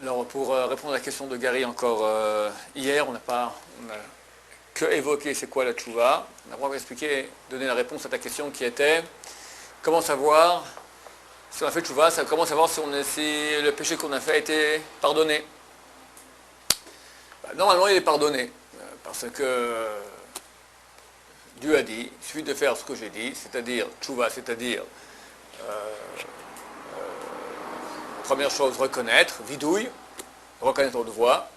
Alors pour répondre à la question de Gary encore hier, on n'a que évoqué c'est quoi la tchouva. On n'a pas expliqué, donner la réponse à ta question qui était comment savoir si on a fait tchouva, comment savoir si le péché qu'on a fait a été pardonné. Normalement il est pardonné parce que Dieu a dit, il suffit de faire ce que j'ai dit, c'est-à-dire tchouva, c'est-à-dire première chose, reconnaître, vidouille, reconnaître haute voix.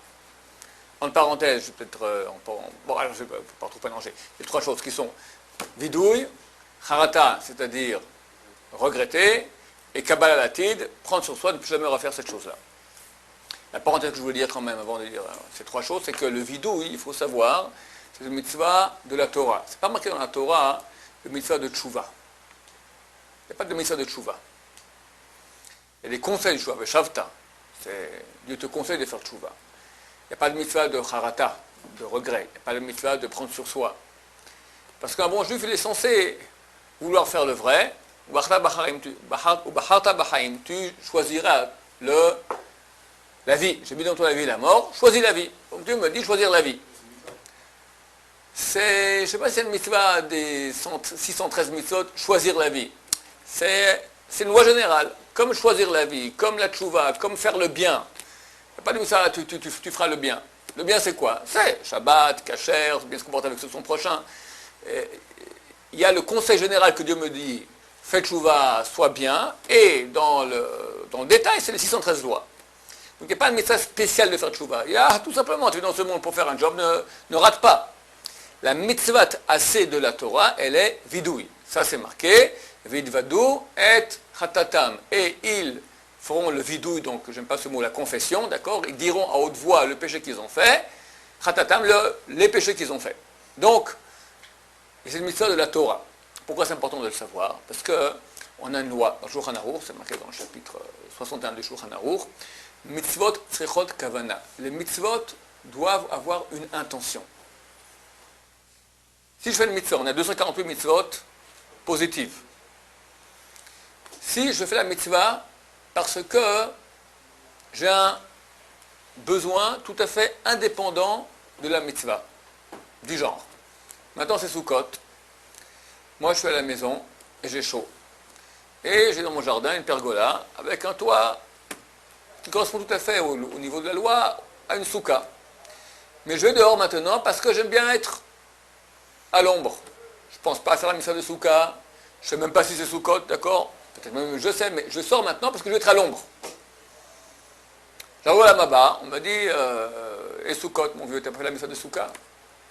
En parenthèse, je vais peut-être... bon, alors je ne vais pas trop mélanger. Il y a trois choses qui sont vidouille, harata, c'est-à-dire regretter, et kabbalah latid, prendre sur soi de ne plus jamais refaire cette chose-là. La parenthèse que je voulais dire quand même avant de dire ces trois choses, c'est que le vidouille, il faut savoir, c'est le mitzvah de la Torah. Ce n'est pas marqué dans la Torah le mitzvah de tchouva. Il n'y a pas de mitzvah de tchouva. Il y a des conseils de tchouva, le shavta. Dieu te conseille de faire tchouva. Il n'y a pas de mitzvah de harata, de regret. Il n'y a pas de mitzvah de prendre sur soi. Parce qu'un bon juif, il est censé vouloir faire le vrai. Ou baharta bachaim, tu choisiras la vie. J'ai mis dans toi la vie et la mort. Choisis la vie. Donc Dieu me dit choisir la vie. Je ne sais pas si c'est une mitzvah des 613 mitzvot, choisir la vie. C'est une loi générale. Comme choisir la vie, comme la tchouva, comme faire le bien. Il n'y a pas de mitzvah, tu feras le bien. Le bien c'est quoi? C'est Shabbat, Kasher, bien se comporter avec son prochain. Il y a le conseil général que Dieu me dit, fais tchouva, sois bien, et dans le détail, c'est les 613 lois. Donc il n'y a pas de mitzvah spécial de faire tchouva. Il y a tout simplement, tu es dans ce monde pour faire un job, ne rate pas. La mitzvah assez de la Torah, elle est vidouille. Ça c'est marqué, vidvadou et chatatam. Et ils feront le vidouille, donc j'aime pas ce mot, la confession, d'accord? Ils diront à haute voix le péché qu'ils ont fait, chatatam, les péchés qu'ils ont fait. Donc, c'est une mitzvah de la Torah. Pourquoi c'est important de le savoir? Parce qu'on a une loi, dans Shulchan Aruch, c'est marqué dans le chapitre 61 du Shulchan Aruch, mitzvot tzrichot kavana. Les mitzvot doivent avoir une intention. Si je fais une mitzvah, on a 248 mitzvot positives. Si je fais la mitzvah parce que j'ai un besoin tout à fait indépendant de la mitzvah, du genre. Maintenant c'est Sukkot, moi je suis à la maison et j'ai chaud. Et j'ai dans mon jardin une pergola avec un toit qui correspond tout à fait au niveau de la loi à une soukha. Mais je vais dehors maintenant parce que j'aime bien être à l'ombre. Je ne pense pas à faire la mitzvah de soukha, je ne sais même pas si c'est Sukkot, d'accord? Peut-être même je sais, mais je sors maintenant parce que je vais être à l'ombre. J'arrive à Maba, on m'a dit, et Sukkot, mon vieux, tu as fait la mitzvah de soukha?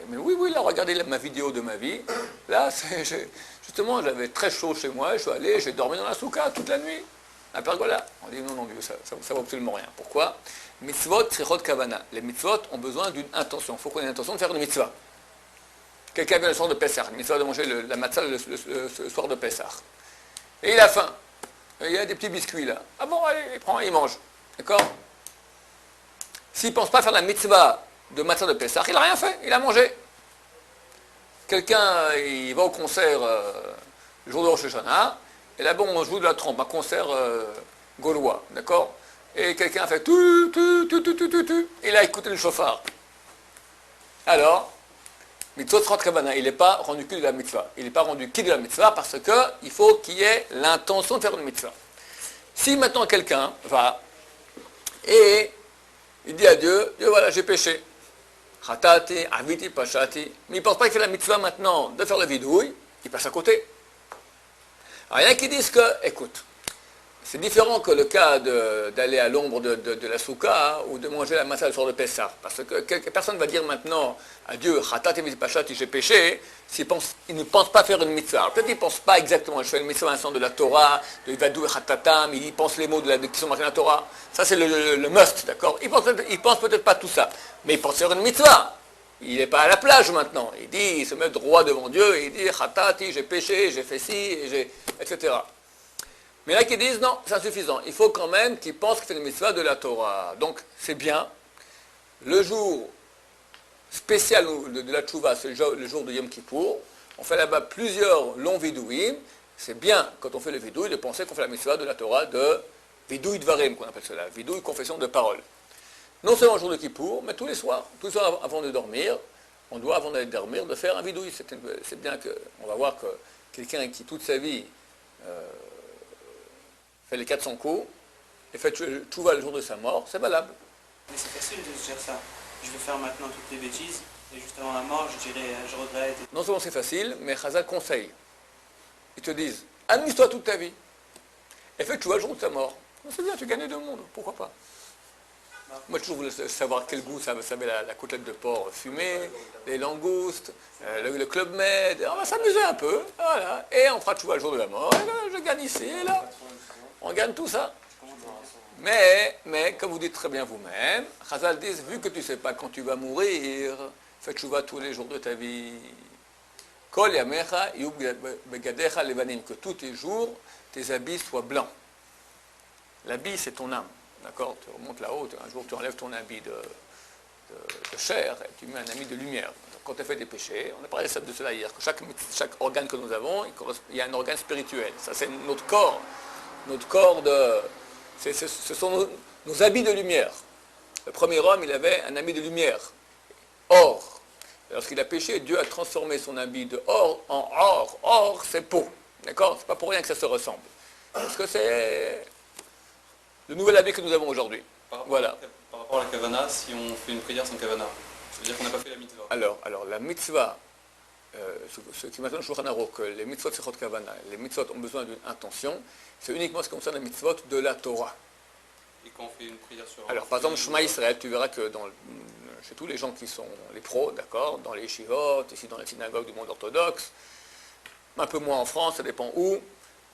Mais oui, là, regardez ma vidéo de ma vie. Là, justement, j'avais très chaud chez moi, je suis allé, j'ai dormi dans la soukha toute la nuit, la pergola. On dit non, Dieu, ça vaut absolument rien. Pourquoi? Mitzvot, tzrichot kavana. Les mitzvot ont besoin d'une intention. Il faut qu'on ait l'intention de faire une mitzvah. Quelqu'un vient le soir de Pessah, une mitzvah de manger la matzah le soir de Pessah. Et il a faim. Il y a des petits biscuits là. Ah bon, allez, il prend, il mange. D'accord? S'il ne pense pas faire la mitzvah de matzah de Pessah, il n'a rien fait, il a mangé. Quelqu'un, il va au concert le jour de Rosh Hashanah, et là, bon, on joue de la trompe, un concert gaulois, d'accord? Et quelqu'un fait tu, et il a écouté le chauffard. Alors, mitzvot tzrichot kavana, il n'est pas rendu quitte de la mitzvah. Il n'est pas rendu quitte de la mitzvah parce qu'il faut qu'il y ait l'intention de faire une mitzvah. Si maintenant quelqu'un va et il dit à Dieu, Dieu voilà, j'ai péché. Chatati, aviti, pashati. Mais il ne pense pas qu'il fait la mitzvah maintenant de faire le vidouille, il passe à côté. Alors il y en a qui disent que, écoute, c'est différent que le cas d'aller à l'ombre de la soukha ou de manger la matzah le soir de Pessah. Parce que personne ne va dire maintenant à Dieu, Chatat et Pachati, j'ai péché, il ne pense pas faire une mitzvah. Peut-être qu'il ne pense pas exactement, je fais une mitzvah à l'instant de la Torah, de Ivadou et Chatatam, il pense les mots qui sont marqués dans la Torah. Ça c'est le must, d'accord? Il pense peut-être pas tout ça, mais il pense faire une mitzvah. Il n'est pas à la plage maintenant. Il se met droit devant Dieu, et il dit, Chatati, j'ai péché, j'ai fait ci, etc. Mais là qui disent non, c'est insuffisant. Il faut quand même qu'ils pensent que c'est une mitzvah de la Torah. Donc c'est bien. Le jour spécial de la tchouva, c'est le jour de Yom Kippour. On fait là-bas plusieurs longs vidouïm. C'est bien, quand on fait le vidouï, de penser qu'on fait la mitzvah de la Torah de vidouï dvarim, qu'on appelle cela. Vidouï, confession de parole. non seulement le jour de Kippour, mais tous les soirs avant de dormir, on doit, avant d'aller dormir, de faire un vidouille. C'est bien qu'on va voir que quelqu'un qui, toute sa vie, fait les 400 coups, et fait tchouva le jour de sa mort, c'est valable. Mais c'est facile de se dire ça. Je vais faire maintenant toutes les bêtises, et juste avant la mort, je dirais, je regrette. Non seulement c'est facile, mais Chazal conseille. Ils te disent, amuse-toi toute ta vie, et fais tchouva le jour de ta mort. C'est bien, tu gagnes deux mondes, pourquoi pas? Moi, je toujours voulu savoir quel goût ça avait la côtelette de porc fumée, les langoustes, le Club Med. On va s'amuser un peu, voilà. Et on fera tchouva le jour de la mort. Et là, je gagne ici et là. On gagne tout ça. Mais, comme vous dites très bien vous-même, Chazal dit, vu que tu ne sais pas quand tu vas mourir, fais tchouva tous les jours de ta vie. Kol yamecha yu begadecha levanim, que tous tes jours, tes habits soient blancs. L'habit, c'est ton âme. D'accord? Tu remontes là-haut, un jour tu enlèves ton habit de chair et tu mets un habit de lumière. Donc, quand tu fais des péchés, on a parlé de cela hier, que chaque organe que nous avons, il y a un organe spirituel. Ça, c'est notre corps. Notre corps ce sont nos habits de lumière. Le premier homme, il avait un habit de lumière, or. Lorsqu'il a péché, Dieu a transformé son habit de or en or. Or, c'est peau. D'accord? C'est pas pour rien que ça se ressemble. Parce que c'est le nouvel habit que nous avons aujourd'hui. Voilà. Par rapport à la kavana, si on fait une prière sans kavana, ça veut dire qu'on n'a pas fait la mitzvah. Alors la mitzvah, ce qui maintenant Shulchan Aruch, que les mitzvot sechot kavana, les mitzvot ont besoin d'une intention, c'est uniquement ce qui concerne les mitzvot de la Torah. Et quand on fait une prière sur... Alors par exemple, Shema Israël, tu verras que chez tous les gens qui sont les pros, d'accord, dans les yeshivot, ici dans les synagogues du monde orthodoxe, un peu moins en France, ça dépend où,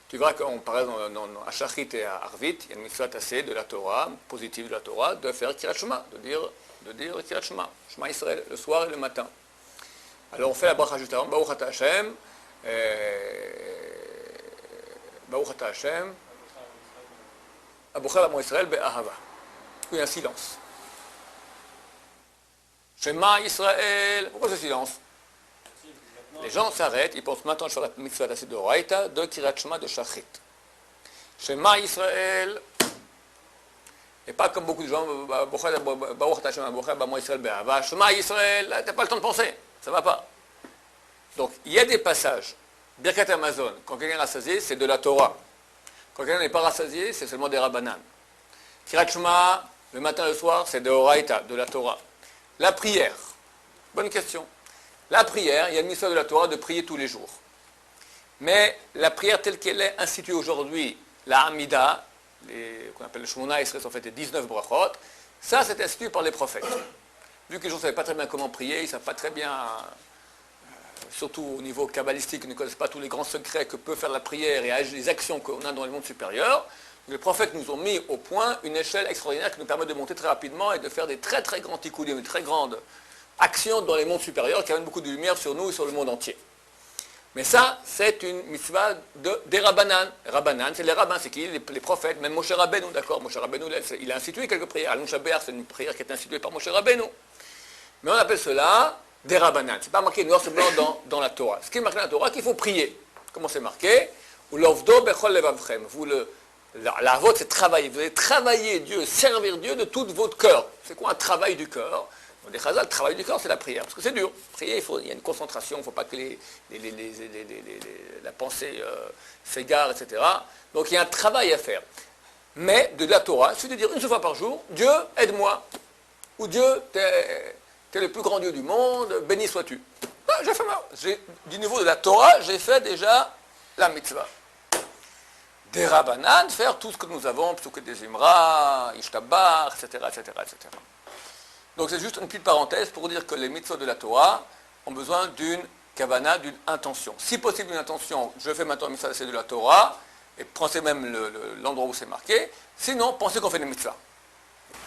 tu verras qu'on par exemple à Shachrit et à Arvit, il y a une mitzvah tassée de la Torah, positive de la Torah, de faire Kirat Shema, de dire Kirat Shema, Shema Israël, le soir et le matin. Alors on fait la bracha juste avant, Baruch Ata Hashem, Baruch Ata Hashem, Abuchal Amo Israël Be'ahava. Il y a un silence. Shema Israël, pourquoi ce silence? Les gens s'arrêtent, ils pensent maintenant sur la mitzvah de Oraita, de Kirat Shema de Shachrit. Shema Israël, et pas comme beaucoup de gens, Baruch Ata Hashem, Abuchal Amo Israël Be'ahava, Shema Israël, là, t'as pas le temps de penser, ça va pas. Donc, il y a des passages, Birkat Amazon, quand quelqu'un est rassasié, c'est de la Torah. Quand quelqu'un n'est pas rassasié, c'est seulement des Rabbanan. Kirat Shema, le matin et le soir, c'est de Oraita, de la Torah. La prière, bonne question. La prière, il y a une mitzvah de la Torah de prier tous les jours. Mais la prière telle qu'elle est instituée aujourd'hui, la Hamida, qu'on appelle le Shmona Esrei, en fait les 19 brachot, ça c'est institué par les prophètes. Vu que les gens ne savaient pas très bien comment prier, ils ne savent pas très bien, surtout au niveau kabbalistique, ils ne connaissent pas tous les grands secrets que peut faire la prière et les actions qu'on a dans le monde supérieur. Les prophètes nous ont mis au point une échelle extraordinaire qui nous permet de monter très rapidement et de faire des très très grands tikkunim, de très grandes actions dans les mondes supérieurs qui amènent beaucoup de lumière sur nous et sur le monde entier. Mais ça, c'est une mitzvah des Rabbanan. Rabbanan, c'est les rabbins, c'est qui? Les prophètes, même Moshe Rabbeinu, d'accord? Moshe Rabbeinu, il a institué quelques prières. Al Shabeach, c'est une prière qui est instituée par Moshe Rabbeinu. Mais on appelle cela des Rabbanan. Ce n'est pas marqué noir sur blanc dans la Torah. Ce qui est marqué dans la Torah, qu'il faut prier. Comment c'est marqué? Ulovdo bechol levavchem. La vôtre, c'est travailler. Vous allez travailler Dieu, servir Dieu de tout votre cœur. C'est quoi un travail du cœur? Des Chazal, le travail du cœur, c'est la prière. Parce que c'est dur. Prier, il y a une concentration, il ne faut pas que la pensée s'égare, etc. Donc il y a un travail à faire. Mais de la Torah, il suffit de dire une seule fois par jour, Dieu, aide-moi. Ou Dieu, t'es le plus grand Dieu du monde, béni sois-tu. Ah, du niveau de la Torah, j'ai fait déjà la mitzvah. Des Rabbanan, faire tout ce que nous avons, plutôt que des Imra, Ishtabar, etc., etc., etc. Donc c'est juste une petite parenthèse pour dire que les mitzvot de la Torah ont besoin d'une kavana, d'une intention. Si possible, une intention, je fais maintenant une mitzvah, c'est de la Torah, et pensez même l'endroit où c'est marqué. Sinon, pensez qu'on fait des mitzvahs.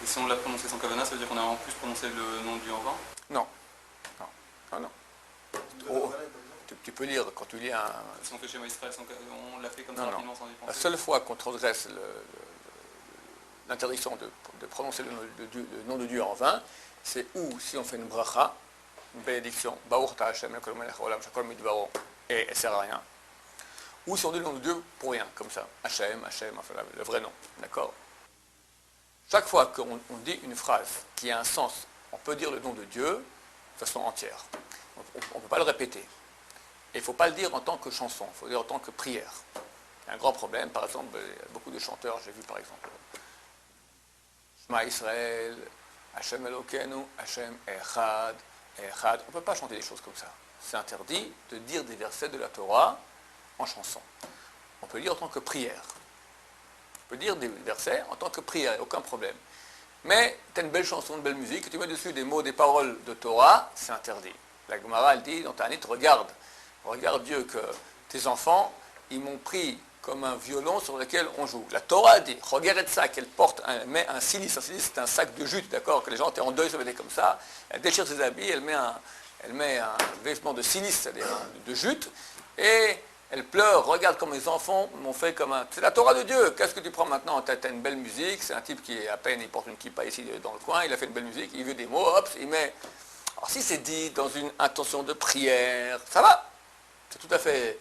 Et si on l'a prononcé sans kavana, ça veut dire qu'on a en plus prononcé le nom de Dieu en vain? Non. Non. Ah non. Oh. Tu peux lire, quand tu lis un... Si on fait Shema Israël, on l'a fait comme ça rapidement sans y penser. La seule fois qu'on transgresse l'interdiction de prononcer le nom de Dieu en vain, c'est où, si on fait une bracha, une bénédiction, Baruch Ata Hashem, et elle sert à rien. Ou si on dit le nom de Dieu pour rien, comme ça, Hashem, enfin le vrai nom, d'accord? Chaque fois qu'on dit une phrase qui a un sens, on peut dire le nom de Dieu de façon entière. On ne peut pas le répéter. Et il ne faut pas le dire en tant que chanson, il faut le dire en tant que prière. Il y a un grand problème, par exemple, il y a beaucoup de chanteurs, j'ai vu par exemple Shema Israël, Hashem Elokeinu, Hashem Echad, Echad. On ne peut pas chanter des choses comme ça. C'est interdit de dire des versets de la Torah en chanson. On peut le dire en tant que prière. On peut dire des versets en tant que prière, aucun problème. Mais tu as une belle chanson, une belle musique, tu mets dessus des mots, des paroles de Torah, c'est interdit. La Gemara, elle dit dans Ta'anit, regarde Dieu que tes enfants, ils m'ont pris comme un violon sur lequel on joue. La Torah dit, regarde ça, qu'elle porte, elle met un cilice c'est un sac de jute, d'accord, que les gens étaient en deuil, se mettaient comme ça, elle déchire ses habits, elle met un vêtement de silice, c'est-à-dire de jute, et elle pleure, regarde comme les enfants m'ont fait comme un... C'est la Torah de Dieu, qu'est-ce que tu prends maintenant? Tu as une belle musique, c'est un type qui est à peine, il porte une kippa ici dans le coin, il a fait une belle musique, il veut des mots, hop, il met... Alors si c'est dit dans une intention de prière, ça va, c'est tout à fait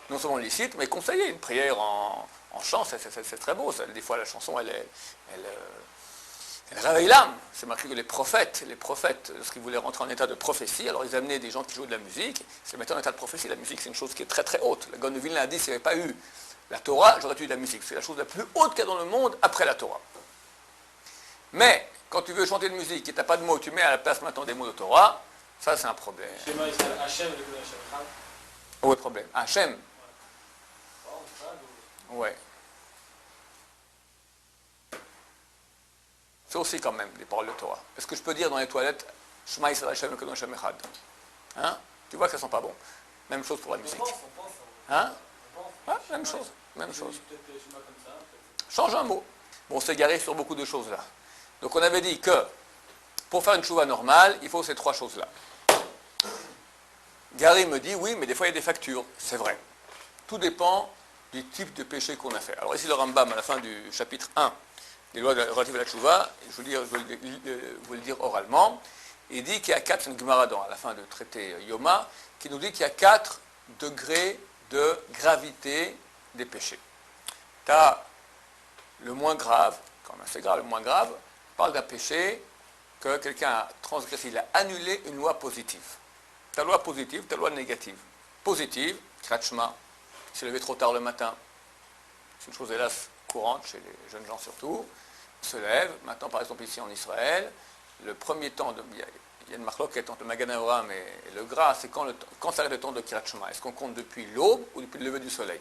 non seulement licite, mais conseillé, une prière en chant, c'est très beau, des fois la chanson, elle réveille l'âme. C'est marqué que les prophètes, lorsqu'ils voulaient rentrer en état de prophétie, alors ils amenaient des gens qui jouaient de la musique, ils se mettaient en état de prophétie. La musique, c'est une chose qui est très très haute. La Gaon de Vilna a dit, s'il n'y avait pas eu la Torah, j'aurais eu de la musique. C'est la chose la plus haute qu'il y a dans le monde après la Torah. Mais, quand tu veux chanter de musique et tu n'as pas de mots, tu mets à la place maintenant des mots de Torah, ça c'est un problème. Shema Israël, Hashem, le Hashem Echad. Autre problème. Hachem. Ouais. C'est aussi quand même des paroles de Torah. Est-ce que je peux dire dans les toilettes Shema Israël Hashem Elokeinu Hashem Echad? Hein? Tu vois que ça sent pas bon. Même chose pour la musique. Hein? Ouais, même chose. Change un mot. Bon, on s'est garé sur beaucoup de choses là. Donc on avait dit que pour faire une chouva normale, il faut ces trois choses-là. Gary me dit, oui, mais des fois il y a des factures. C'est vrai. Tout dépend du type de péché qu'on a fait. Alors ici le Rambam, à la fin du chapitre 1 des lois relatives à la tchouva, je vais vous le dire oralement, il dit qu'il y a 4, c'est une Gemara à la fin du traité Yoma, qui nous dit qu'il y a 4 degrés de gravité des péchés. Tu as le moins grave, quand même assez grave, le moins grave, parle d'un péché que quelqu'un a transgressé, il a annulé une loi positive. Ta loi positive, ta loi négative. Positive, Krachma, s'est levé trop tard le matin. C'est une chose hélas courante chez les jeunes gens surtout. Ils se lèvent. Maintenant, par exemple, ici en Israël, le premier temps, il y a une marloquette entre le Magan Avraham et le Gras, c'est quand s'arrête le temps de Krachma. Est-ce qu'on compte depuis l'aube ou depuis le lever du soleil?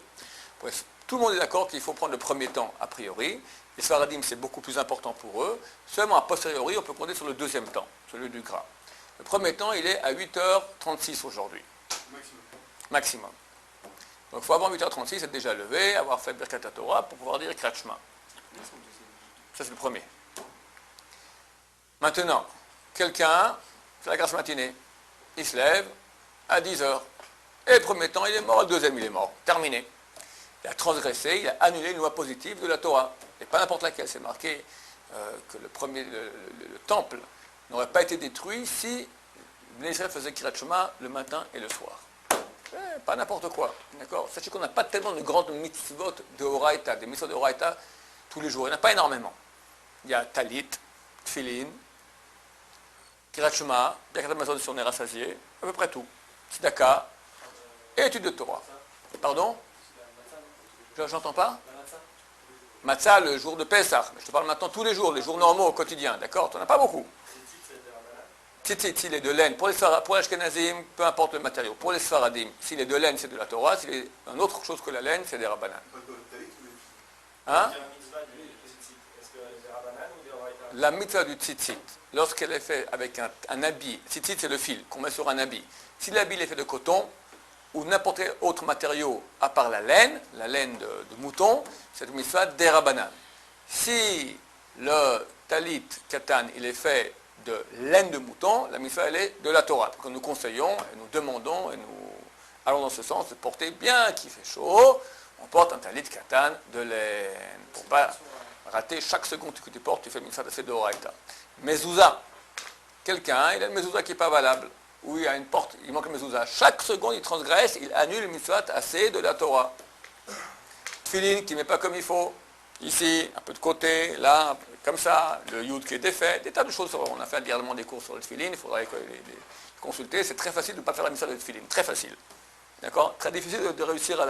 Bref, tout le monde est d'accord qu'il faut prendre le premier temps a priori. Les Sfaradim, c'est beaucoup plus important pour eux. Seulement a posteriori, on peut compter sur le deuxième temps, celui du Gras. Le premier temps, il est à 8h36 aujourd'hui. Maximum. Donc il faut avoir 8h36, être déjà levé, avoir fait Birkat Torah pour pouvoir dire Krachma. Ça c'est le premier. Maintenant, quelqu'un, c'est la grasse matinée, il se lève à 10h. Et le premier temps, il est mort, le deuxième, il est mort. Terminé. Il a transgressé, il a annulé une loi positive de la Torah. Et pas n'importe laquelle. C'est marqué que le temple n'aurait pas été détruit si l'Israël faisait Kirat Shema le matin et le soir. Pas n'importe quoi, d'accord? Sachez qu'on n'a pas tellement de grandes mitzvot de Horaïta, des mitzvot de Horaïta tous les jours. Il n'y en a pas énormément. Il y a Talit, Tfilin, Kirat Shema, Birkat Hamazon si on est rassasié, à peu près tout. Tzedaka et étude de Torah. Pardon? J'entends pas? Matzah le jour de Pessah. Je te parle maintenant tous les jours, les jours normaux au quotidien, d'accord? Tu n'en as pas beaucoup. Tzitzit, s'il est de laine, pour les Ashkenazim, peu importe le matériau. Pour les Sfaradim, s'il est de laine, c'est de la Torah. S'il est une autre chose que la laine, c'est des Rabbanan. Hein? La mitzvah du tzitzit, lorsqu'elle est faite avec un habit, tzitzit c'est le fil qu'on met sur un habit. Si l'habit est fait de coton ou n'importe quel autre matériau à part la laine de mouton, c'est une mitzvah des Rabbanan. Si le talit katan, il est fait de laine de mouton, la mitzvah elle est de la Torah. Donc nous conseillons et nous demandons et nous allons dans ce sens de porter, bien qu'il fait chaud, on porte un talit katan de laine. Pour ne pas rater chaque seconde que tu portes, tu fais mitzvah de Horaïta. Mezouza, quelqu'un, il a une mezouza qui n'est pas valable, ou il y a une porte, il manque le mezouza. Chaque seconde, il transgresse, il annule le mitzvah assez de la Torah. Tfilin qui ne met pas comme il faut, ici, un peu de côté, là, comme ça, le yud qui est défait, des tas de choses. On a fait dernièrement des cours sur le tefillin, il faudrait les consulter. C'est très facile de ne pas faire la mitzvah de tefillin, très facile. D'accord? Très difficile de réussir à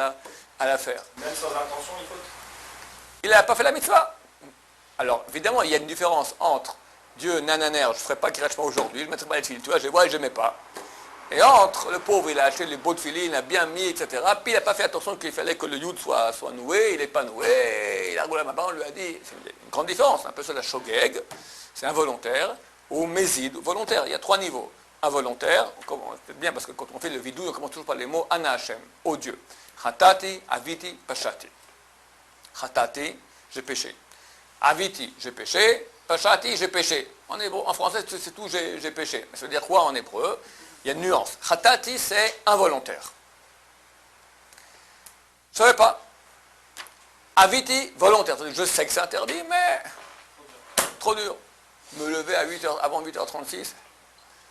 la faire. Même sans intention, il faut. Il n'a pas fait la mitzvah. Alors, évidemment, il y a une différence entre Dieu, nananer, je ne ferai pas kirachma aujourd'hui, je ne mettrai pas les tefillin, tu vois, je les vois et je ne les mets pas. Et entre, le pauvre, il a acheté les beaux tefillin, il a bien mis, etc. Puis il n'a pas fait attention qu'il fallait que le yud soit noué, il n'est pas noué, il a roulé ma main, on lui a dit, c'est une grande différence, un peu sur la shogeg, c'est involontaire, ou mésid, volontaire, il y a 3 niveaux. Involontaire, c'est bien parce que quand on fait le vidou, on commence toujours par les mots Ana Hashem, ô Dieu. Chatati, aviti, pashati. Chatati, j'ai péché. Aviti, j'ai péché. Pashati, j'ai péché. En français, c'est tout, j'ai péché. Mais ça veut dire quoi en hébreu? Il y a une nuance. Chatati, c'est involontaire. Je ne savais pas. Aviti, volontaire. Je sais que c'est interdit, mais trop dur. Me lever à 8h, avant 8h36,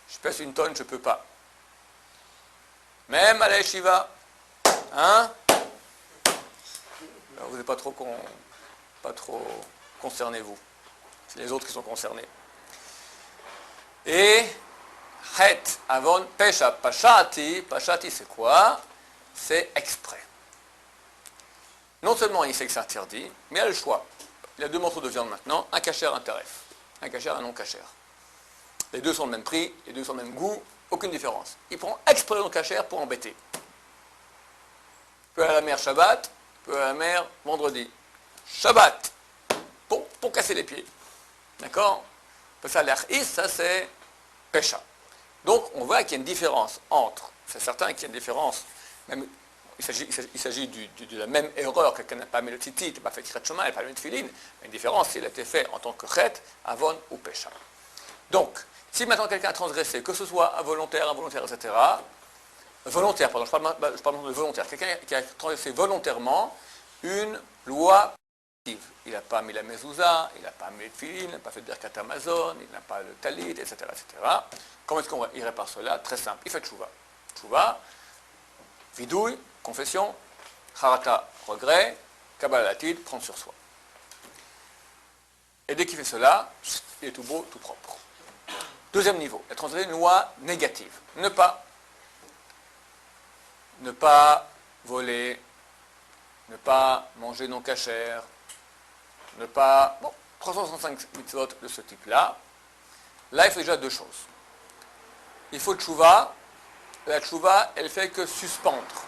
je pèse une tonne, je ne peux pas. Même à la yeshiva, hein? Alors, vous n'êtes pas trop concernés, vous. C'est les autres qui sont concernés. Et het, avon, pesha, pashati. Pashati, c'est quoi? C'est exprès. Non seulement il sait que c'est interdit, mais il a le choix. Il a 2 morceaux de viande maintenant, un cachère, un taref. Un cachère, un non cachère. Les 2 sont le même prix, les 2 sont le même goût, aucune différence. Il prend exprès le non cachère pour embêter. Il peut aller à la mer Shabbat, il peut aller à la mer vendredi. Shabbat, pour casser les pieds. D'accord? Ça, l'achis, ça c'est pécha. Donc on voit qu'il y a une différence entre, c'est certain qu'il y a une différence, même, il s'agit de la même erreur, quelqu'un n'a pas mis le tzitzit, il n'a pas fait kirat shema, il n'a pas mis le tefillin, mais une différence s'il a été fait en tant que chet, avon ou pécha. Donc, si maintenant quelqu'un a transgressé, que ce soit involontaire, etc., volontaire, pardon, je parle de volontaire, quelqu'un qui a transgressé volontairement une loi positive. Il n'a pas mis la mezouza, il n'a pas mis le tefillin, il n'a pas fait de birkat Amazon, il n'a pas le talit, etc., etc. Comment est-ce qu'on y répare cela? Très simple, il fait tchouva. Tchouva, vidouille, confession, harata, regret, kabbalah latid, prendre sur soi. Et dès qu'il fait cela, il est tout beau, tout propre. Deuxième niveau, il a transgressé une loi négative. Ne pas voler, ne pas manger non cachère, ne pas... Bon, 365 mitzvot de ce type-là. Là, il faut déjà 2 choses. Il faut tchouva. La tchouva, elle fait que suspendre.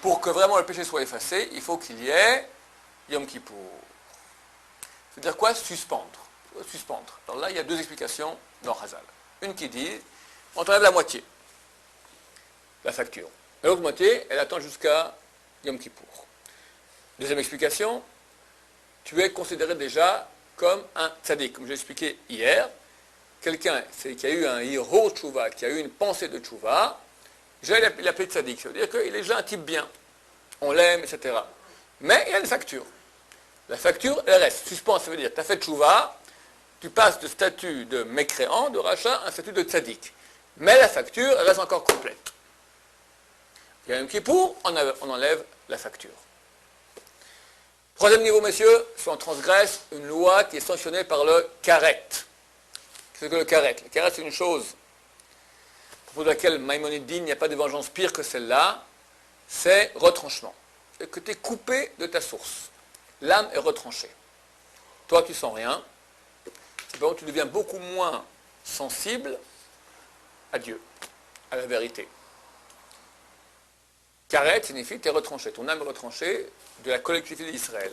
Pour que vraiment le péché soit effacé, il faut qu'il y ait Yom Kippour. C'est-à-dire quoi? Suspendre. Alors là, il y a 2 explications dans Hazal. Une qui dit, on t'enlève la moitié, la facture. Et l'autre moitié, elle attend jusqu'à Yom Kippour. Deuxième explication, tu es considéré déjà comme un tzaddik. Comme j'ai expliqué hier, quelqu'un qui a eu un hiro tchouva, qui a eu une pensée de tchouva, déjà il appelé tzaddik. Ça veut dire qu'il est déjà un type bien. On l'aime, etc. Mais il y a une facture. La facture, elle reste. Suspens, ça veut dire, tu as fait tchouva, tu passes de statut de mécréant, de rachat, à un statut de tzaddik. Mais la facture, elle reste encore complète. Il y a un Kippour, on enlève la facture. Troisième niveau, messieurs, si on transgresse une loi qui est sanctionnée par le karet. Qu'est-ce que le karet? Le karet, c'est une chose pour laquelle Maïmonide dit il n'y a pas de vengeance pire que celle-là, c'est retranchement. C'est que tu es coupé de ta source. L'âme est retranchée. Toi, tu sens rien. Cependant, tu deviens beaucoup moins sensible à Dieu, à la vérité. Karet signifie que tu es retranché. Ton âme est retranchée de la collectivité d'Israël.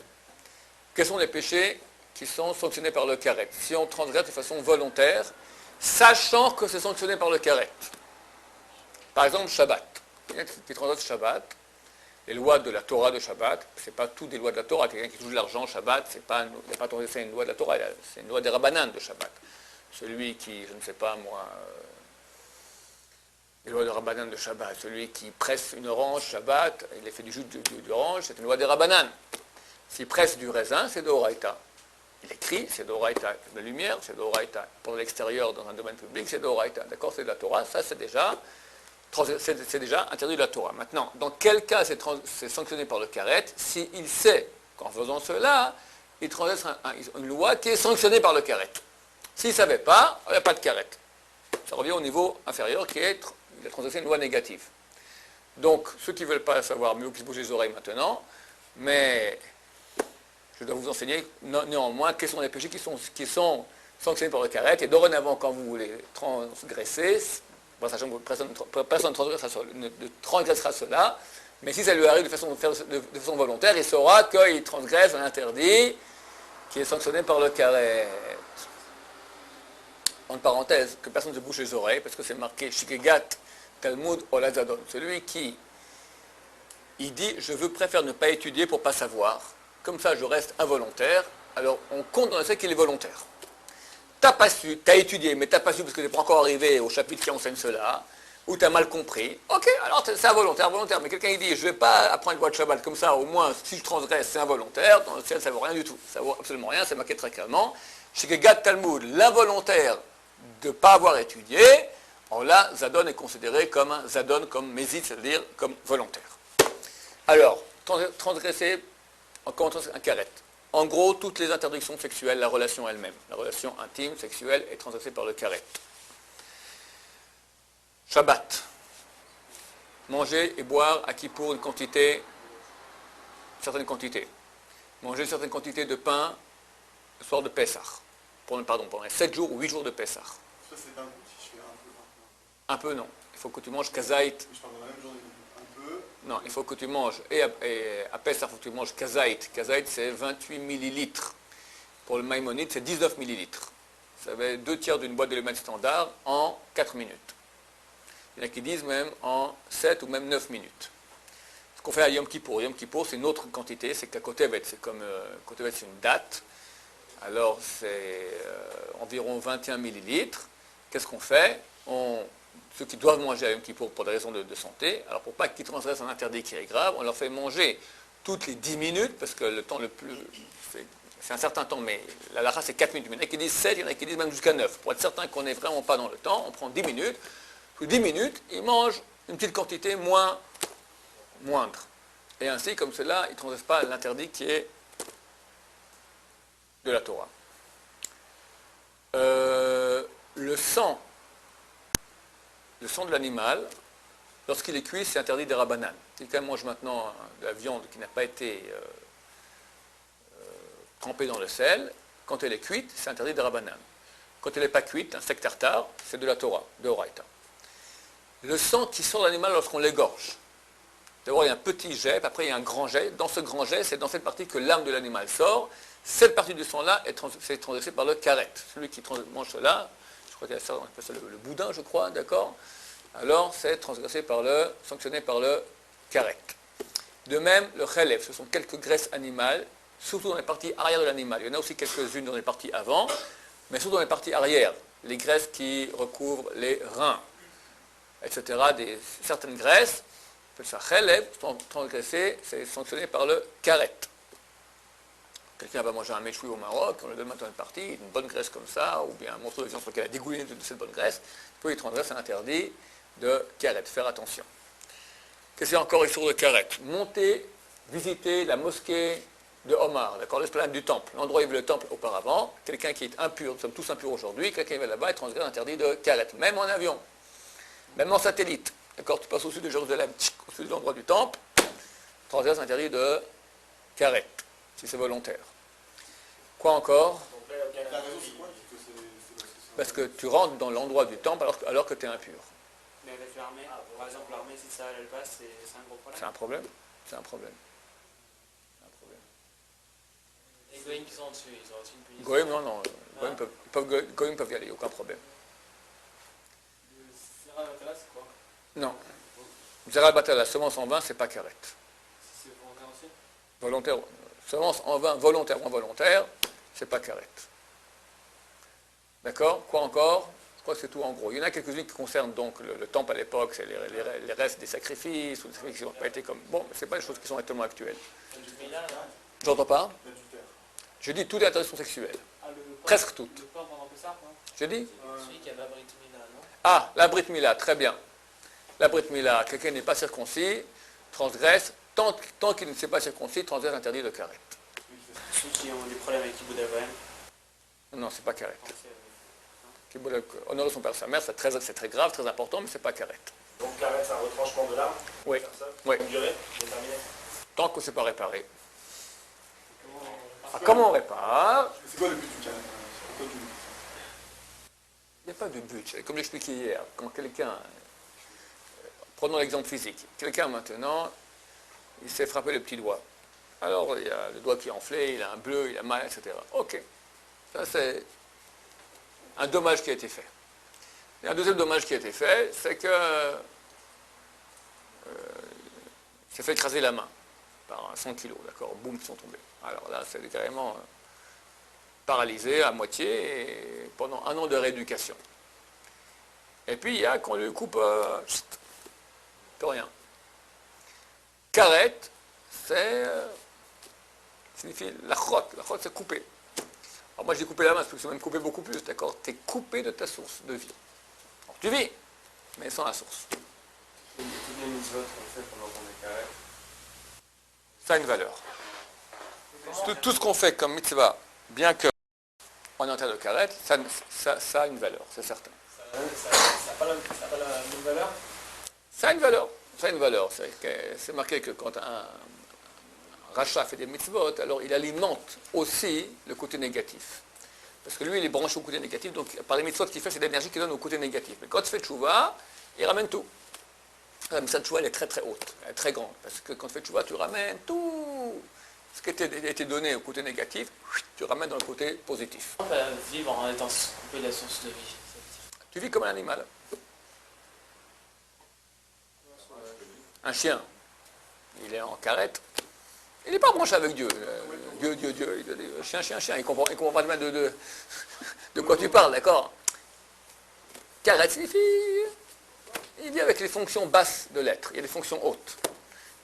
Quels sont les péchés qui sont sanctionnés par le karet? Si on transgresse de façon volontaire, sachant que c'est sanctionné par le karet. Par exemple, Shabbat. Quelqu'un qui transgresse Shabbat, les lois de la Torah de Shabbat, ce n'est pas tout des lois de la Torah. Quelqu'un qui touche de l'argent, Shabbat, il n'a pas transgressé une loi de la Torah, c'est une loi des Rabbanan de Shabbat. Celui qui, je ne sais pas moi, les lois de Rabbanan de Shabbat, celui qui presse une orange Shabbat, il a fait du jus d'orange, c'est une loi des Rabbanan. S'il presse du raisin, c'est d'Oraïta. Il écrit, c'est d'Oraïta. La lumière, c'est d'Oraïta. Pour l'extérieur, dans un domaine public, c'est d'Oraïta. D'accord? C'est de la Torah, ça c'est déjà interdit de la Torah. Maintenant, dans quel cas c'est sanctionné par le karet? S'il sait qu'en faisant cela, il transgresse une loi qui est sanctionnée par le karet. S'il ne savait pas, il n'y a pas de karet. Ça revient au niveau inférieur qui est, il a transgressé une loi négative. Donc, ceux qui ne veulent pas savoir, mieux qu'ils se bougent les oreilles maintenant, mais je dois vous enseigner néanmoins quels sont les péchés qui sont sanctionnés par le karet, et dorénavant, quand vous les transgressez, sachant que personne ne transgressera cela, mais si ça lui arrive de façon volontaire, il saura qu'il transgresse un interdit qui est sanctionné par le karet. En parenthèse, que personne ne se bouche les oreilles, parce que c'est marqué Shikegat Talmud Olazadon. Celui qui il dit je préfère ne pas étudier pour ne pas savoir, comme ça je reste involontaire, alors on compte dans le fait qu'il est volontaire. T'as pas su, t'as étudié, mais t'as pas su parce que t'es pas encore arrivé au chapitre qui enseigne cela, ou t'as mal compris, ok, alors c'est involontaire, mais quelqu'un il dit je vais pas apprendre le droit de Shabbat comme ça, au moins si je transgresse c'est involontaire, dans le ciel ça vaut rien du tout, ça vaut absolument rien, c'est marqué très clairement. Shikegat Talmud, l'involontaire de ne pas avoir étudié, alors là, Zadon est considéré comme un Zadon, comme Mézid, c'est-à-dire comme volontaire. Alors, transgresser, encore un karet. En gros, toutes les interdictions sexuelles, la relation elle-même, la relation intime, sexuelle, est transgressée par le karet. Shabbat. Manger et boire à Kippour une certaine quantité. Manger une certaine quantité de pain le soir de Pessah. Pendant les 7 jours ou 8 jours de Pessah. Ça c'est d'un coup, si je fais Un peu non. Il faut que tu manges kazait. Je parle dans la même journée, un peu. Non, il faut que tu manges, et à Pessah, il faut que tu manges kazait. Kazait, c'est 28 millilitres. Pour le Maïmonide, c'est 19 millilitres. Ça fait 2 tiers d'une boîte d'éléments standard en 4 minutes. Il y en a qui disent même en 7 ou même 9 minutes. Ce qu'on fait à Yom Kippour. Yom Kippour, c'est une autre quantité, c'est qu'à Kotevet, c'est comme Kotevet, c'est une date. Alors, c'est environ 21 millilitres. Qu'est-ce qu'on fait? Ceux qui doivent manger à Yom Kippour pour des raisons de santé, alors pour pas qu'ils transgressent un interdit qui est grave, on leur fait manger toutes les 10 minutes, parce que le temps le plus... C'est un certain temps, mais la lara c'est 4 minutes. Il y en a qui disent 7, il y en a qui disent même jusqu'à 9. Pour être certain qu'on n'est vraiment pas dans le temps, on prend 10 minutes. Tous 10 minutes, ils mangent une petite quantité moindre. Et ainsi, comme cela, ils ne transgressent pas l'interdit qui est de la Torah. Le sang de l'animal, lorsqu'il est cuit, c'est interdit des rabbanan. Si quelqu'un mange maintenant de la viande qui n'a pas été trempée dans le sel, quand elle est cuite, c'est interdit des rabbanan. Quand elle n'est pas cuite, un steak tartare, c'est de la Torah, de Horaïta. Le sang qui sort de l'animal lorsqu'on l'égorge. D'abord, il y a un petit jet, puis après il y a un grand jet. Dans ce grand jet, c'est dans cette partie que l'âme de l'animal sort. Cette partie du sang-là est transgressée par le karet. Celui qui mange cela, je crois qu'il y a ça, on appelle ça le boudin, je crois, d'accord? Alors, c'est sanctionné par le karet. De même, le chelev, ce sont quelques graisses animales, surtout dans les parties arrière de l'animal. Il y en a aussi quelques-unes dans les parties avant, mais surtout dans les parties arrière. Les graisses qui recouvrent les reins, etc. Certaines graisses, on appelle ça chelev, sont transgressées, c'est sanctionné par le karet. Quelqu'un va manger un méchoui au Maroc, on lui donne maintenant une partie, une bonne graisse comme ça, ou bien un morceau de viande sur lequel il a dégouliné de cette bonne graisse, puis il transgresse un interdit de karet. Faire attention. Qu'est-ce qu'il y a encore sur le karet? Monter, visiter la mosquée de Omar, d'accord, l'esplanade du temple, l'endroit où il y avait le temple auparavant. Quelqu'un qui est impur, nous sommes tous impurs aujourd'hui, quelqu'un qui va là-bas et transgresse un interdit de karet, même en avion, même en satellite. D'accord, tu passes au sud de Jérusalem, au sud de l'endroit du temple, transgresse un interdit de karet, si c'est volontaire. Quoi encore? La raison c'est quoi? Parce que tu rentres dans l'endroit du temple alors que tu es impur. Mais avec l'armée, par exemple, l'armée, si ça elle passe, c'est un gros problème. C'est un problème. C'est un problème. Les goïms qui sont dessus, ils ont aussi une punition. Goïm, non. Goïm peuvent y aller, aucun problème. Le Sera Batala, c'est quoi? Non. Zeral Batala, la semence en vin, c'est pas karet. Si c'est volontaire aussi? Volontaire, semence en vin, volontaire ou involontaire, c'est pas karet. D'accord? Quoi encore? Je crois que c'est tout en gros. Il y en a quelques-unes qui concernent donc le temple à l'époque, c'est les restes des sacrifices, ou des sacrifices qui n'ont pas été comme... Bon, mais ce n'est pas des choses qui sont actuellement actuelles. J'entends pas? Je dis toutes les interactions sexuelles. Presque toutes. Le pain pendant Pessah, non? Je dis? Celui qui a la Brit Mila, non? Ah, la Brit Mila, très bien. La Brit Mila, quelqu'un n'est pas circoncis, transgresse, tant qu'il ne s'est pas circoncis, transgresse l'interdit de karet. qui ont des problèmes avec Kibud Avraham. Non, c'est pas karet. C'est Honorer son père et sa mère, c'est très grave, très important, mais c'est pas karet. Donc carré, c'est un retranchement de l'arme. Oui. Faire ça. Oui. Une durée déterminée. Tant que c'est pas réparé. Ah, comment on répare? C'est quoi le but du carré? Pourquoi tu- Il n'y a pas de but. Comme j'expliquais hier, quand quelqu'un, prenons l'exemple physique, quelqu'un maintenant, il s'est frappé le petit doigt. Alors il y a le doigt qui est enflé, il a un bleu, il a mal, etc. Ok. Ça c'est un dommage qui a été fait. Et un deuxième dommage qui a été fait, c'est que il s'est fait écraser la main par un 100 kilos, d'accord, boum, ils sont tombés. Alors là, c'est carrément paralysé à moitié et pendant 1 an de rééducation. Et puis il y a qu'on lui coupe, plus rien. Karet, c'est signifie la chotte c'est couper. Alors moi j'ai coupé la main, parce que c'est même coupé beaucoup plus, d'accord? Tu es coupé de ta source de vie. Alors, tu vis, mais sans la source. Toutes les mitzvot qu'on fait pendant qu'on est carré. Ça a une valeur. Tout ce qu'on fait comme mitzvah, bien que on est en terre de karet, ça a une valeur, c'est certain. Ça n'a pas la même valeur. Ça a une valeur. Ça a une valeur. C'est marqué que quand un rachat fait des mitzvot, alors il alimente aussi le côté négatif. Parce que lui, il est branché au côté négatif, donc par les mitzvot qu'il fait, c'est l'énergie qu'il donne au côté négatif. Mais quand il fait tchouva, il ramène tout. La mitzvah de tchouva, elle est très très haute, elle est très grande. Parce que quand tu fais tchouva, tu ramènes tout. Ce qui a été donné au côté négatif, tu ramènes dans le côté positif. On peut vivre en étant coupé de la source de vie. Tu vis comme un animal. Un chien, il est en carrette. Il n'est pas branché avec Dieu. Dieu. Il dit, chien. Il comprend pas de quoi tu parles, d'accord? Carrette signifie. Il vit avec les fonctions basses de l'être. Il y a des fonctions hautes.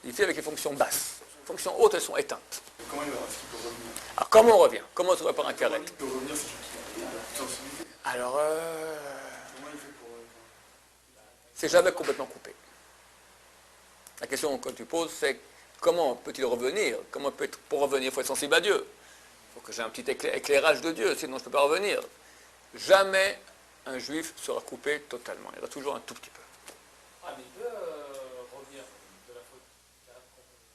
Il vit avec les fonctions basses. Les fonctions hautes, elles sont éteintes. Comment il va est-ce qu'il peut revenir? Alors, comment on revient? Comment se répare un carrette? Il peut revenir si il a toute sensibilité. Alors, Comment il fait pour. c'est jamais complètement coupé. La question que tu poses, c'est comment peut-il revenir? Pour revenir, il faut être sensible à Dieu. Il faut que j'ai un petit éclairage de Dieu, sinon je ne peux pas revenir. Jamais un juif sera coupé totalement. Il y aura toujours un tout petit peu. Ah, mais il peut revenir de la faute.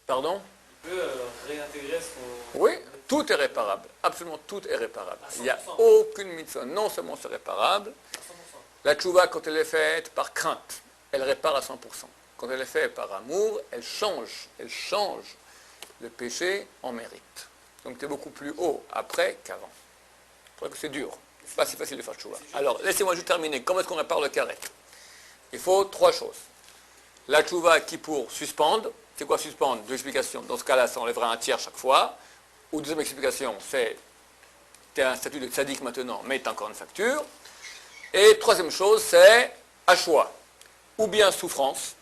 Pardon? Il peut réintégrer son... Oui, tout est réparable. Absolument tout est réparable. À 100%. Il n'y a aucune mitzvah. Non seulement c'est réparable, 100%. la tchouva, quand elle est faite par crainte, elle répare à 100%. Quand elle est faite par amour, elle change le péché en mérite. Donc tu es beaucoup plus haut après qu'avant. C'est vrai que c'est dur. C'est pas si facile de faire tchouva. Alors, laissez-moi juste terminer. Comment est-ce qu'on répare le carré? Il faut 3 choses. La tchouva qui pour suspendre. C'est quoi suspendre? 2 explications. Dans ce cas-là, ça enlèvera un tiers chaque fois. Ou deuxième explication, c'est tu as un statut de tzaddik maintenant, mais tu as encore une facture. Et troisième chose, c'est à choix. Ou bien souffrance,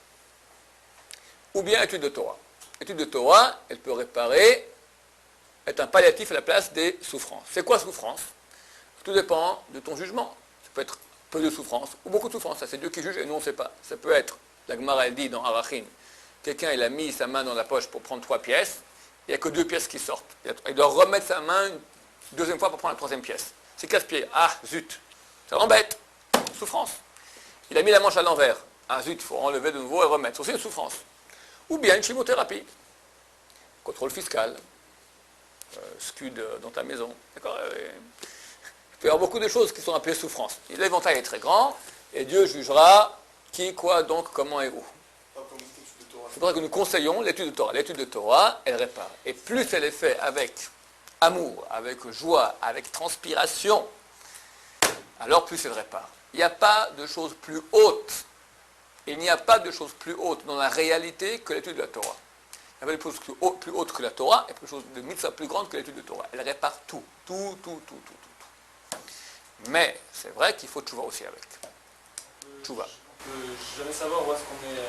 ou bien étude de Torah. Étude de Torah, elle peut réparer, être un palliatif à la place des souffrances. C'est quoi souffrance? Tout dépend de ton jugement. Ça peut être peu de souffrance ou beaucoup de souffrance. Ça, c'est Dieu qui juge et nous, on ne sait pas. Ça peut être, la Gemara, elle dit dans Arachim, quelqu'un, il a mis sa main dans la poche pour prendre 3 pièces, il n'y a que 2 pièces qui sortent. Il doit remettre sa main une deuxième fois pour prendre la 3e pièce. C'est casse-pied. Ah, zut. Ça l'embête. Souffrance. Il a mis la manche à l'envers. Ah, zut, il faut enlever de nouveau et remettre. C'est aussi une souffrance. Ou bien une chimiothérapie. Contrôle fiscal. Scud dans ta maison. D'accord? Il peut y avoir beaucoup de choses qui sont appelées souffrances. L'éventail est très grand et Dieu jugera qui, quoi, donc, comment et où. C'est pour ça que nous conseillons l'étude de Torah. L'étude de Torah, elle répare. Et plus elle est faite avec amour, avec joie, avec transpiration, alors plus elle répare. Il n'y a pas de chose plus haute. Il n'y a pas de chose plus haute dans la réalité que l'étude de la Torah. Il n'y a pas de chose plus haute que la Torah et de chose de mitzvah plus grande que l'étude de Torah. Elle répare tout. Tout. Mais c'est vrai qu'il faut tchouva aussi avec. Tchouva. On peut jamais savoir où est-ce qu'on est...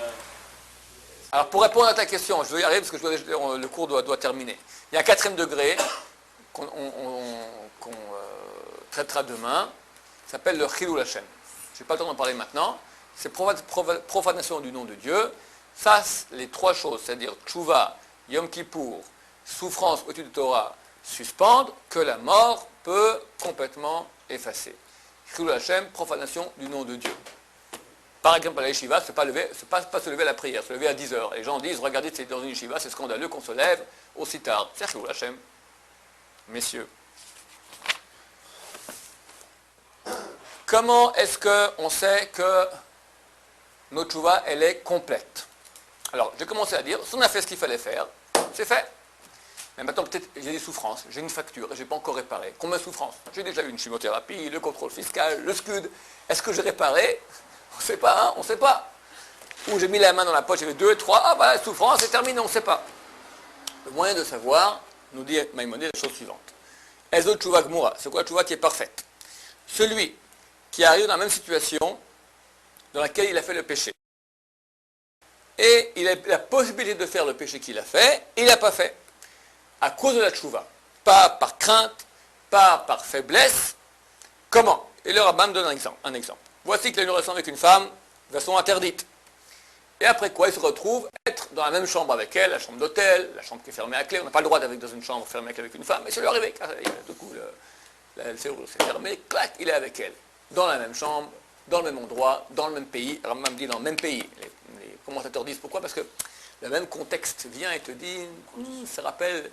Alors pour répondre à ta question, je vais y arriver parce que le cours doit terminer. Il y a un 4e degré qu'on traitera demain, qui s'appelle le Chilul Hashem. Je n'ai pas le temps d'en parler maintenant. C'est profanation du nom de Dieu. Ça, les 3 choses, c'est-à-dire tchouva, Yom Kippour, souffrance, étude de Torah, suspendre, que la mort peut complètement effacer. Chilul Hashem, profanation du nom de Dieu. Par exemple, à la yeshiva, c'est pas se lever à la prière, se lever à 10 heures. Les gens disent, regardez, c'est dans une yeshiva, c'est scandaleux qu'on se lève aussi tard. C'est Chilul Hashem. Messieurs. Comment est-ce qu'on sait que notre tchouva, elle est complète? Alors, j'ai commencé à dire, si on a fait ce qu'il fallait faire, c'est fait. Mais maintenant, peut-être, j'ai des souffrances, j'ai une facture, et je n'ai pas encore réparé. Combien de souffrances? J'ai déjà eu une chimiothérapie, le contrôle fiscal, le scud. Est-ce que j'ai réparé? On ne sait pas, hein, on ne sait pas. Ou j'ai mis la main dans la poche, j'avais 2, 3, ah bah, la souffrance, c'est terminé, on ne sait pas. Le moyen de savoir, nous dit Maïmonide, la chose suivante. Ezo tchouva gmoura, c'est quoi la tchouva qui est parfaite? Celui qui arrive dans la même situation dans laquelle il a fait le péché. Et il a la possibilité de faire le péché qu'il a fait, et il n'a pas fait. À cause de la tchouva. Pas par crainte, pas par faiblesse. Comment? Et le rabbin me donne un exemple. Voici qu'il a une relation avec une femme de façon interdite. Et après quoi, il se retrouve être dans la même chambre avec elle, la chambre d'hôtel, la chambre qui est fermée à clé. On n'a pas le droit d'être dans une chambre fermée à clé avec une femme, mais c'est lui arrivé. Du coup, le serrure s'est fermé, clac, il est avec elle. Dans la même chambre, dans le même endroit, dans le même pays. Alors même dit dans le même pays. Les commentateurs disent pourquoi? Parce que le même contexte vient et te dit, ça rappelle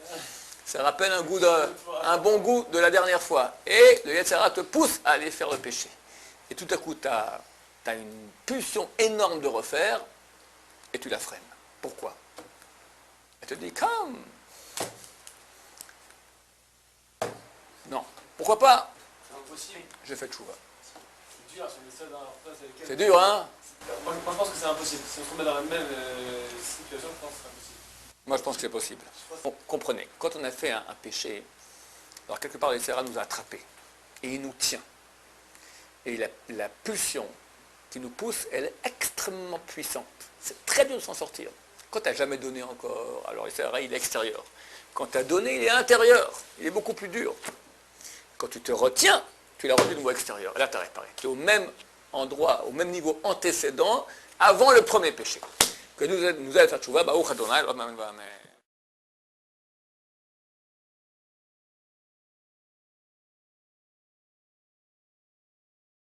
un bon goût de la dernière fois. Et le Yetzer Hara te pousse à aller faire le péché. Et tout à coup, tu as une pulsion énorme de refaire, et tu la freines. Pourquoi? Elle te dit, comme. Non. Pourquoi pas? C'est impossible. J'ai fait tchouva. C'est dur, si on est seul dans leur place avec elle. C'est dur, hein? Moi, je pense que c'est impossible. Si on se remet dans la même situation, je pense que c'est impossible. Moi, je pense que c'est possible. Bon, comprenez, quand on a fait un péché, alors quelque part, le Yetzer Hara nous a attrapés. Et il nous tient. Et la pulsion qui nous pousse, elle est extrêmement puissante. C'est très dur de s'en sortir. Quand tu n'as jamais donné encore, alors le Yetzer Hara, il est extérieur. Quand tu as donné, il est intérieur. Il est beaucoup plus dur. Quand tu te retiens, tu l'as retenu de nouveau extérieur. Et là, tu as réparé. Tu es au même endroit, au même niveau antécédent, avant le premier péché. Que nous allons faire tchouva, Baruch Adonai,